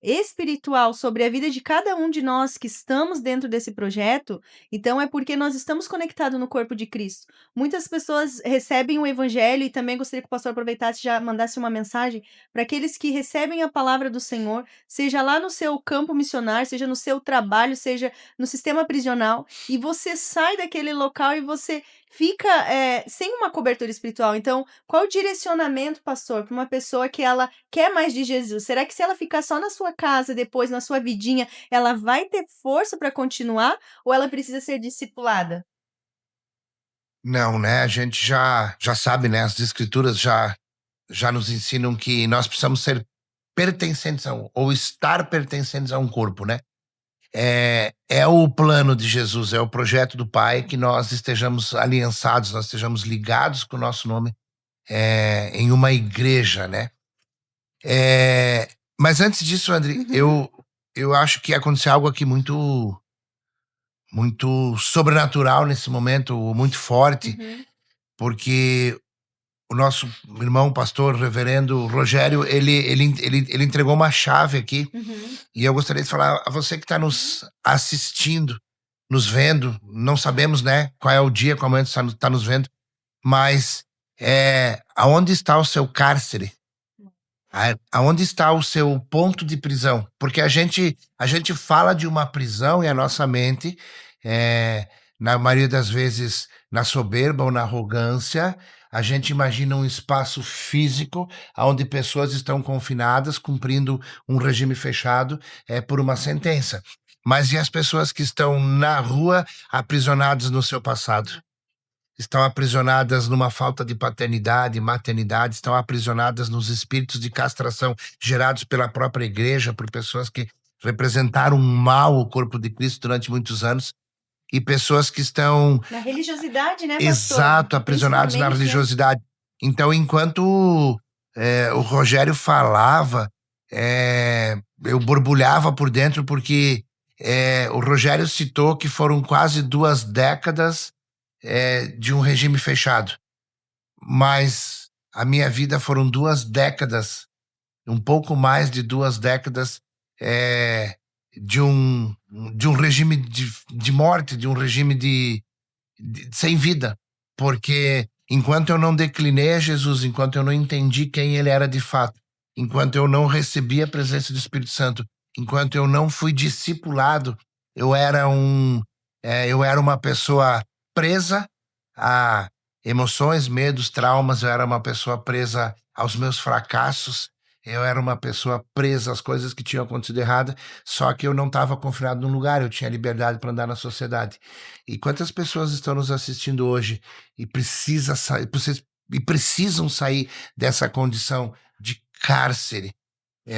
espiritual sobre a vida de cada um de nós que estamos dentro desse projeto, então é porque nós estamos conectados no corpo de Cristo. Muitas pessoas recebem o evangelho e também gostaria que o pastor aproveitasse e já mandasse uma mensagem para aqueles que recebem a palavra do Senhor, seja lá no seu campo missionário, seja no seu trabalho, seja no sistema prisional, e você sai daquele local e você fica sem uma cobertura espiritual. Então, qual o direcionamento, pastor, para uma pessoa que ela quer mais de Jesus? Será que se ela ficar só na sua casa, depois na sua vidinha, ela vai ter força para continuar ou ela precisa ser discipulada? Não, né? A gente já sabe, né? As escrituras já nos ensinam que nós precisamos ser pertencentes ou estar pertencentes a um corpo, né? É o plano de Jesus, é o projeto do Pai que nós estejamos aliançados, nós estejamos ligados com o nosso nome em uma igreja, né? É, mas antes disso, André, Uhum, eu acho que aconteceu algo aqui muito sobrenatural nesse momento, muito forte, uhum, porque o nosso irmão, pastor, reverendo Rogério, ele entregou uma chave aqui, uhum, e eu gostaria de falar a você que está nos assistindo, nos vendo, não sabemos, né, qual é o dia, qual momento está nos vendo, mas aonde está o seu cárcere? Aonde está o seu ponto de prisão? Porque a gente fala de uma prisão e a nossa mente, na maioria das vezes, na soberba ou na arrogância, a gente imagina um espaço físico onde pessoas estão confinadas, cumprindo um regime fechado, por uma sentença. Mas e as pessoas que estão na rua aprisionadas no seu passado? Estão aprisionadas numa falta de paternidade, maternidade, estão aprisionadas nos espíritos de castração gerados pela própria igreja, por pessoas que representaram mal o corpo de Cristo durante muitos anos, e pessoas que estão, na religiosidade, né, pastor? exato, aprisionados na Principalmente, né? religiosidade. Então, enquanto o Rogério falava, eu borbulhava por dentro, porque o Rogério citou que foram quase 2 décadas de um regime fechado. Mas a minha vida foram 2 décadas, um pouco mais de 2 décadas, eh, de um regime de morte, de um regime sem vida. Porque enquanto eu não declinei a Jesus, enquanto eu não entendi quem ele era de fato, enquanto eu não recebi a presença do Espírito Santo, enquanto eu não fui discipulado, eu era eu era uma pessoa presa a emoções, medos, traumas, eu era uma pessoa presa aos meus fracassos, eu era uma pessoa presa às coisas que tinham acontecido errado, só que eu não estava confinado num lugar, eu tinha liberdade para andar na sociedade. E quantas pessoas estão nos assistindo hoje e precisam sair dessa condição de cárcere?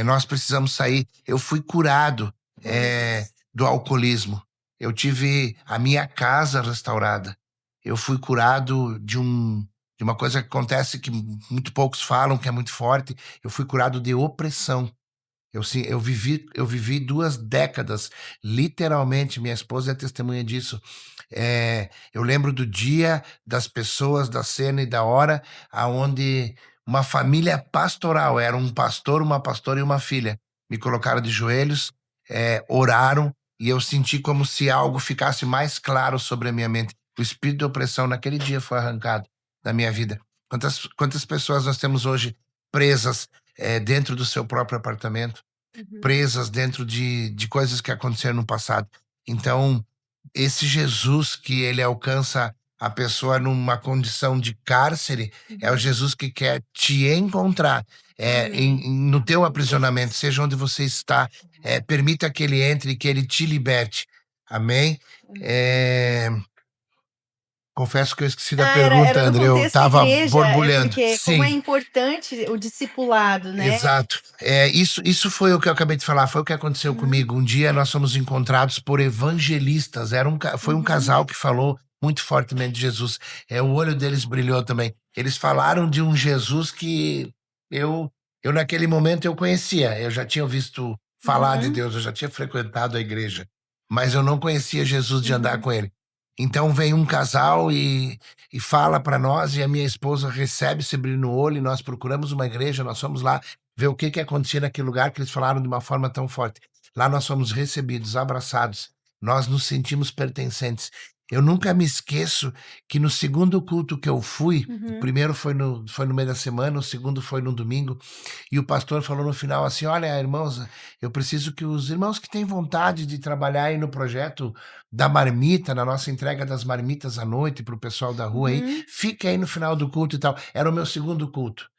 Nós precisamos sair. Eu fui curado Glória a Deus. do alcoolismo. Eu tive a minha casa restaurada. Eu fui curado de uma coisa que acontece que muito poucos falam, que é muito forte. Eu fui curado de opressão. Eu vivi 2 décadas, literalmente, minha esposa é testemunha disso. Eu lembro do dia, das pessoas, da cena e da hora, aonde uma família pastoral, era um pastor, uma pastora e uma filha, me colocaram de joelhos, oraram, e eu senti como se algo ficasse mais claro sobre a minha mente. O espírito de opressão naquele dia foi arrancado da minha vida. Quantas pessoas nós temos hoje presas dentro do seu próprio apartamento, presas dentro de coisas que aconteceram no passado. Então, esse Jesus que ele alcança a pessoa numa condição de cárcere, é o Jesus que quer te encontrar no teu aprisionamento, seja onde você está. Permita que ele entre e que ele te liberte. Amém? Confesso que eu esqueci da pergunta, Era do André. Eu contexto estava igreja, borbulhando. porque como é Sim. importante o discipulado, né? Exato. Isso foi o que eu acabei de falar, foi o que aconteceu comigo. Um dia nós fomos encontrados por evangelistas. Foi um casal que falou muito fortemente de Jesus. O olho deles brilhou também. Eles falaram de um Jesus que eu, eu naquele momento eu conhecia. Eu já tinha visto falar de Deus, eu já tinha frequentado a igreja, mas eu não conhecia Jesus de andar com ele. Então vem um casal e fala para nós, e a minha esposa recebe esse brilho no olho, e nós procuramos uma igreja, nós fomos lá ver o que acontecia naquele lugar que eles falaram de uma forma tão forte. Lá nós fomos recebidos, abraçados, nós nos sentimos pertencentes. Eu nunca me esqueço que no segundo culto que eu fui, o primeiro foi no meio da semana, o segundo foi no domingo, e o pastor falou no final assim: olha, irmãos, eu preciso que os irmãos que têm vontade de trabalhar aí no projeto da marmita, na nossa entrega das marmitas à noite para o pessoal da rua aí, fique aí no final do culto e tal. Era o meu segundo culto.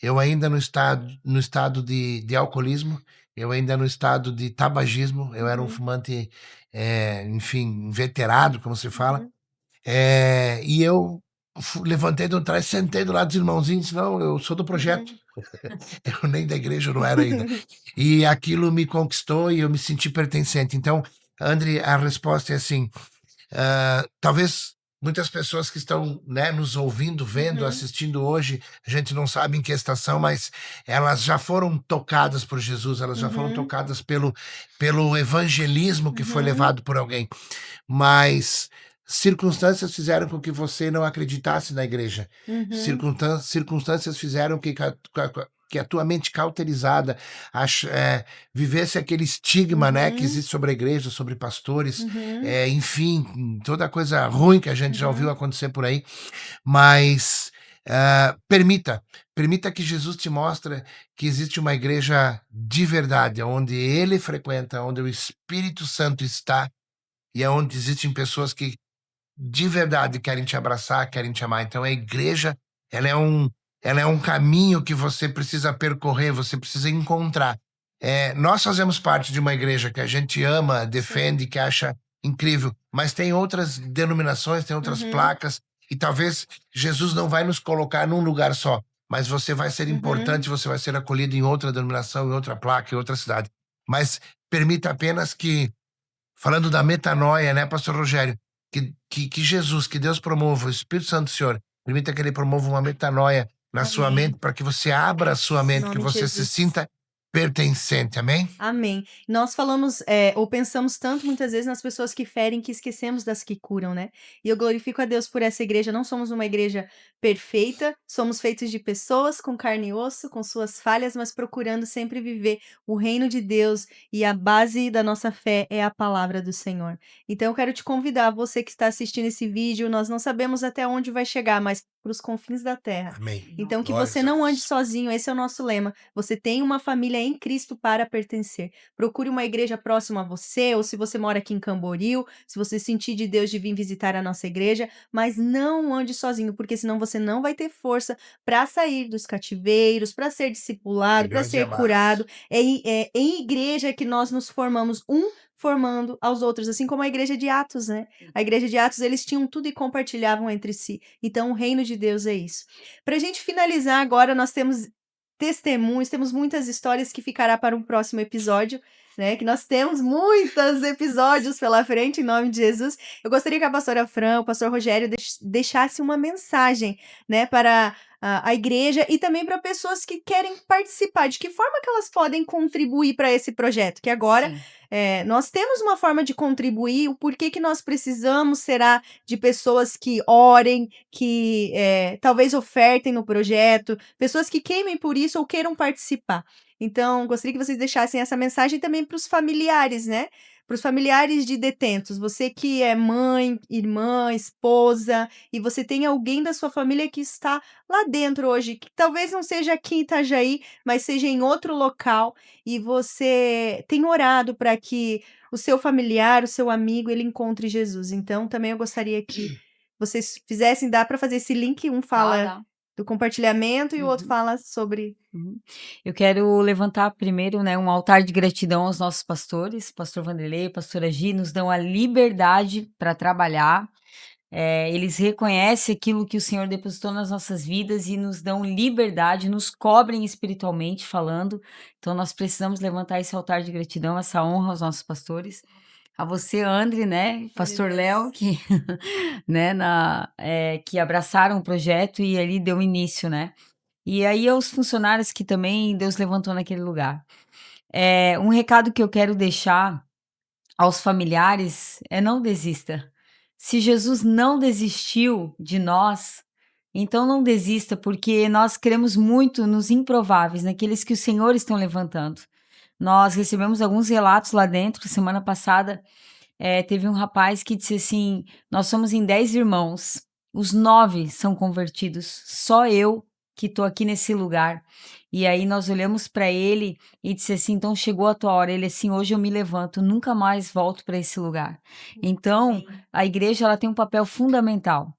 Eu ainda no estado de alcoolismo, eu ainda no estado de tabagismo, eu era um fumante, enfim, inveterado, como se fala. E eu levantei do trás, sentei do lado dos irmãozinhos, disse, não, eu sou do projeto. Eu nem da igreja eu não era ainda. E aquilo me conquistou e eu me senti pertencente. Então, André, a resposta é assim, talvez muitas pessoas que estão, né, nos ouvindo, vendo, assistindo hoje, a gente não sabe em que estação, mas elas já foram tocadas por Jesus, elas já foram tocadas pelo evangelismo que foi levado por alguém. Mas circunstâncias fizeram com que você não acreditasse na igreja. Circunstâncias fizeram que a tua mente cauterizada vivesse aquele estigma, né, que existe sobre a igreja, sobre pastores, enfim, toda coisa ruim que a gente já ouviu acontecer por aí. Mas permita que Jesus te mostre que existe uma igreja de verdade, onde ele frequenta, onde o Espírito Santo está, e é onde existem pessoas que de verdade querem te abraçar, querem te amar. Então a igreja, ela é um caminho que você precisa percorrer, você precisa encontrar. Nós fazemos parte de uma igreja que a gente ama, defende, que acha incrível, mas tem outras denominações, tem outras placas, e talvez Jesus não vai nos colocar num lugar só, mas você vai ser importante, você vai ser acolhido em outra denominação, em outra placa, em outra cidade. Mas permita apenas que, falando da metanoia, né, pastor Rogério, que Jesus, que Deus promova, o Espírito Santo do Senhor, permita que ele promova uma metanoia na sua mente, para que você abra a sua mente, que você se sinta pertencente, amém? Amém. Nós falamos, ou pensamos tanto muitas vezes nas pessoas que ferem que esquecemos das que curam, né? E eu glorifico a Deus por essa igreja. Não somos uma igreja perfeita, somos feitos de pessoas com carne e osso, com suas falhas, mas procurando sempre viver o reino de Deus, e a base da nossa fé é a palavra do Senhor. Então eu quero te convidar, você que está assistindo esse vídeo, nós não sabemos até onde vai chegar, mas para os confins da terra. Amém. Então que Glória você a não Deus. ande sozinho, esse é o nosso lema. Você tem uma família em Cristo para pertencer. Procure uma igreja próxima a você, ou se você mora aqui em Camboriú, se você sentir de Deus de vir visitar a nossa igreja, mas não ande sozinho, porque senão você não vai ter força para sair dos cativeiros, para ser discipulado, para Milhões de ser amados. curado. É em igreja que nós nos formamos, formando aos outros, assim como a igreja de Atos, né? A igreja de Atos, eles tinham tudo e compartilhavam entre si. Então, o reino de Deus é isso. Pra gente finalizar agora, nós temos testemunhos, temos muitas histórias que ficará para um próximo episódio, né? Que nós temos muitos episódios pela frente, em nome de Jesus. Eu gostaria que a pastora Fran, o pastor Rogério deixasse uma mensagem, né? Para a igreja e também para pessoas que querem participar. De que forma que elas podem contribuir para esse projeto? Que agora Sim. nós temos uma forma de contribuir. O porquê que nós precisamos será de pessoas que orem, que talvez ofertem no projeto, pessoas que queimem por isso ou queiram participar. Então, gostaria que vocês deixassem essa mensagem também para os familiares, né? Para os familiares de detentos. Você que é mãe, irmã, esposa, e você tem alguém da sua família que está lá dentro hoje, que talvez não seja aqui em Itajaí, mas seja em outro local, e você tem orado para que o seu familiar, o seu amigo, ele encontre Jesus. Então, também eu gostaria que vocês fizessem, dá para fazer esse link, um fala Dá. do compartilhamento e o outro Uhum. fala sobre... Uhum. Eu quero levantar primeiro, né, um altar de gratidão aos nossos pastores, pastor Vanderlei, pastora Gi, nos dão a liberdade para trabalhar. Eles reconhecem aquilo que o Senhor depositou nas nossas vidas e nos dão liberdade, nos cobrem espiritualmente falando. Então nós precisamos levantar esse altar de gratidão, essa honra aos nossos pastores. A você, André, né, pastor Deus. Léo, que, né, que abraçaram o projeto e ali deu início, né? E aí aos funcionários que também Deus levantou naquele lugar. Um recado que eu quero deixar aos familiares é: não desista. Se Jesus não desistiu de nós, então não desista, porque nós cremos muito nos improváveis, naqueles que o Senhor estão levantando. Nós recebemos alguns relatos lá dentro. Semana passada teve um rapaz que disse assim: nós somos em 10 irmãos, os 9 são convertidos, só eu que estou aqui nesse lugar. E aí nós olhamos para ele e disse assim: então chegou a tua hora. Ele assim: hoje eu me levanto, nunca mais volto para esse lugar. Então a igreja, ela tem um papel fundamental.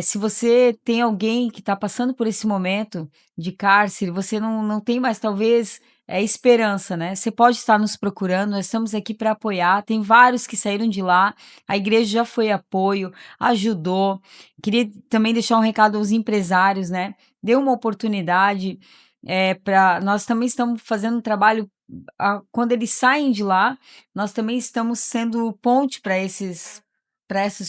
Se você tem alguém que está passando por esse momento de cárcere, você não tem mais, talvez, esperança, né? Você pode estar nos procurando, nós estamos aqui para apoiar. Tem vários que saíram de lá, a igreja já foi apoio, ajudou. Queria também deixar um recado aos empresários, né? Dê uma oportunidade para. Nós também estamos fazendo um trabalho. Quando eles saem de lá, nós também estamos sendo ponte para essas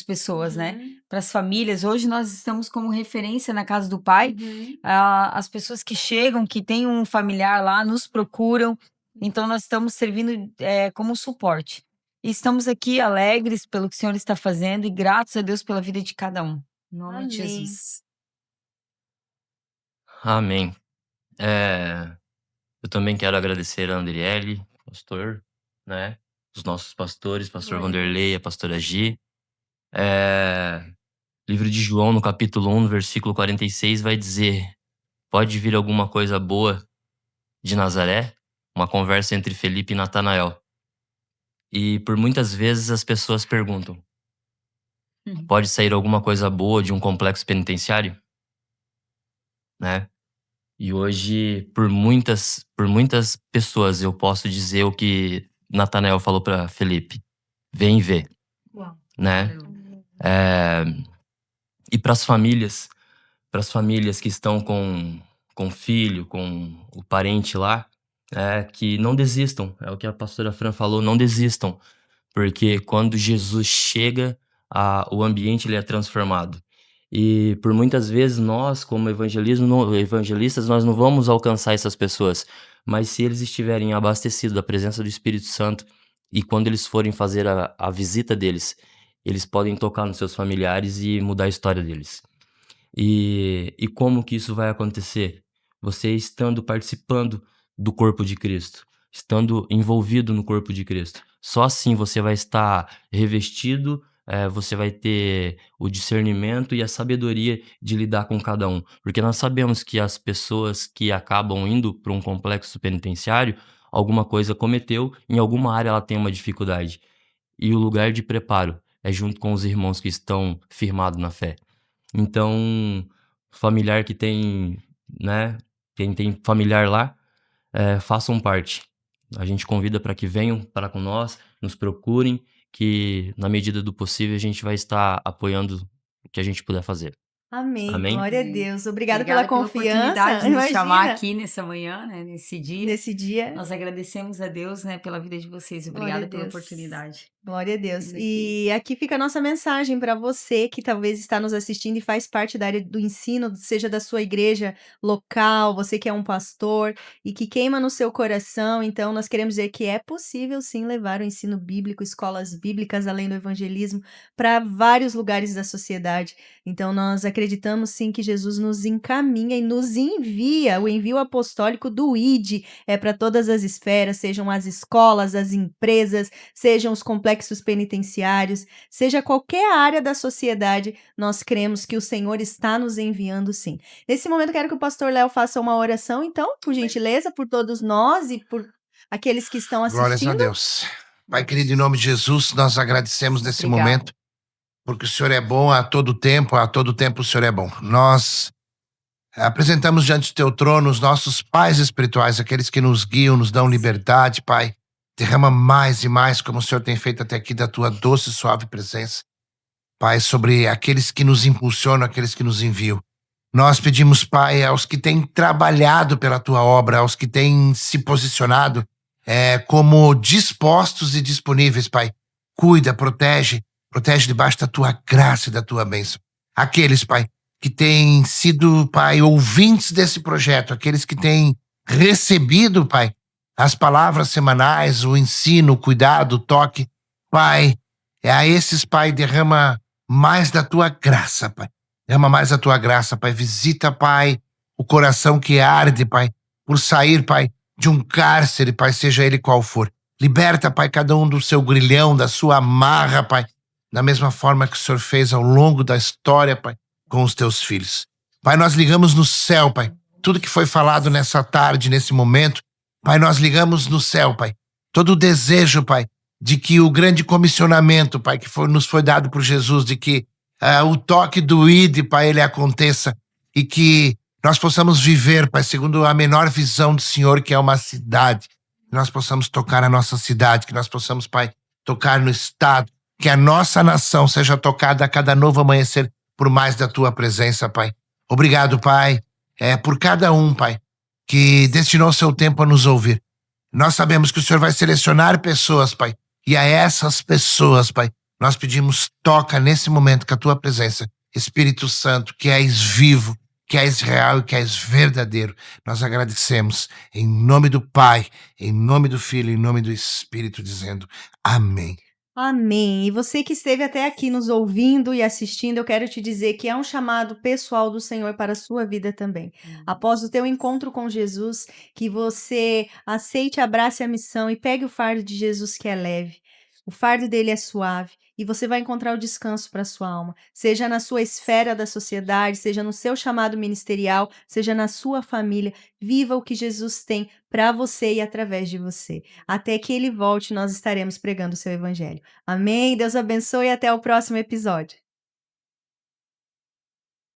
pessoas, né? Para as famílias. Hoje nós estamos como referência na casa do Pai. As pessoas que chegam, que têm um familiar lá, nos procuram. Então nós estamos servindo como suporte. E estamos aqui alegres pelo que o Senhor está fazendo e gratos a Deus pela vida de cada um. Em nome de Amém. Jesus. Amém. Eu também quero agradecer a Andriele, pastor, né? Os nossos pastores, pastor Glória a Vanderlei, Deus. a pastora Gi. Livro de João, no capítulo 1, no versículo 46, vai dizer: pode vir alguma coisa boa de Nazaré? Uma conversa entre Felipe e Natanael. E por muitas vezes as pessoas perguntam: pode sair alguma coisa boa de um complexo penitenciário? Né? E hoje, por muitas pessoas, eu posso dizer o que Natanael falou para Felipe: vem ver, Uau. né? E para as famílias que estão com filho, com o parente lá, que não desistam. É o que a pastora Fran falou: não desistam, porque quando Jesus chega, o ambiente ele é transformado. E por muitas vezes nós, como evangelistas, nós não vamos alcançar essas pessoas, mas se eles estiverem abastecidos da presença do Espírito Santo e quando eles forem fazer a visita deles, eles podem tocar nos seus familiares e mudar a história deles. E como que isso vai acontecer? Você estando participando do corpo de Cristo, estando envolvido no corpo de Cristo. Só assim você vai estar revestido, você vai ter o discernimento e a sabedoria de lidar com cada um. Porque nós sabemos que as pessoas que acabam indo para um complexo penitenciário, alguma coisa cometeu, em alguma área ela tem uma dificuldade. E o lugar de preparo é junto com os irmãos que estão firmados na fé. Então, familiar que tem, né, quem tem familiar lá, façam parte. A gente convida para que venham para com nós, nos procurem, que na medida do possível a gente vai estar apoiando o que a gente puder fazer. Amém. Amém? Glória a Amém. Deus. Obrigada Obrigada pela pela oportunidade confiança. de nos chamar Imagina, aqui nessa manhã, né, nesse dia. nesse dia. Nós agradecemos a Deus, né, pela vida de vocês. Glória a Obrigada pela Deus. oportunidade. Glória a Deus. Daqui. E aqui fica a nossa mensagem para você que talvez está nos assistindo e faz parte da área do ensino, seja da sua igreja local, você que é um pastor e que queima no seu coração. Então, nós queremos dizer que é possível sim levar o ensino bíblico, escolas bíblicas, além do evangelismo, para vários lugares da sociedade. Então, nós acreditamos sim que Jesus nos encaminha e nos envia. O envio apostólico do ID é para todas as esferas, sejam as escolas, as empresas, sejam os complexos penitenciários, seja qualquer área da sociedade, nós cremos que o Senhor está nos enviando sim. Nesse momento, quero que o pastor Léo faça uma oração, então, por gentileza, por todos nós e por aqueles que estão Glórias a assistindo. Deus. Pai querido, em nome de Jesus, nós agradecemos nesse Obrigada. momento, porque o Senhor é bom a todo tempo o Senhor é bom. Nós apresentamos diante do teu trono os nossos pais espirituais, aqueles que nos guiam, nos dão liberdade, Pai. Derrama mais e mais, como o Senhor tem feito até aqui, da tua doce e suave presença. Pai, sobre aqueles que nos impulsionam, aqueles que nos enviam. Nós pedimos, Pai, aos que têm trabalhado pela tua obra, aos que têm se posicionado como dispostos e disponíveis, Pai. Cuida, protege debaixo da tua graça e da tua bênção. Aqueles, Pai, que têm sido, Pai, ouvintes desse projeto, aqueles que têm recebido, Pai, as palavras semanais, o ensino, o cuidado, o toque, Pai, a esses, Pai, derrama mais da tua graça, Pai. Derrama mais da tua graça, Pai. Visita, Pai, o coração que arde, Pai, por sair, Pai, de um cárcere, Pai, seja ele qual for. Liberta, Pai, cada um do seu grilhão, da sua amarra, Pai, da mesma forma que o Senhor fez ao longo da história, Pai, com os teus filhos. Pai, nós ligamos no céu, Pai, tudo que foi falado nessa tarde, nesse momento, Pai, nós ligamos no céu, Pai, todo o desejo, Pai, de que o grande comissionamento, Pai, que nos foi dado por Jesus, de que o toque do ID, Pai, ele aconteça e que nós possamos viver, Pai, segundo a menor visão do Senhor, que é uma cidade, que nós possamos tocar a nossa cidade, que nós possamos, Pai, tocar no estado, que a nossa nação seja tocada a cada novo amanhecer por mais da tua presença, Pai. Obrigado, Pai, por cada um, Pai, que destinou seu tempo a nos ouvir. Nós sabemos que o Senhor vai selecionar pessoas, Pai, e a essas pessoas, Pai, nós pedimos, toca nesse momento com a tua presença, Espírito Santo, que és vivo, que és real e que és verdadeiro. Nós agradecemos em nome do Pai, em nome do Filho, em nome do Espírito, dizendo amém. Amém. E você que esteve até aqui nos ouvindo e assistindo, eu quero te dizer que é um chamado pessoal do Senhor para a sua vida também. Após o teu encontro com Jesus, que você aceite, abrace a missão e pegue o fardo de Jesus, que é leve. O fardo dele é suave e você vai encontrar o descanso para a sua alma, seja na sua esfera da sociedade, seja no seu chamado ministerial, seja na sua família. Viva o que Jesus tem para você e através de você. Até que ele volte, nós estaremos pregando o seu evangelho. Amém? Deus abençoe e até o próximo episódio.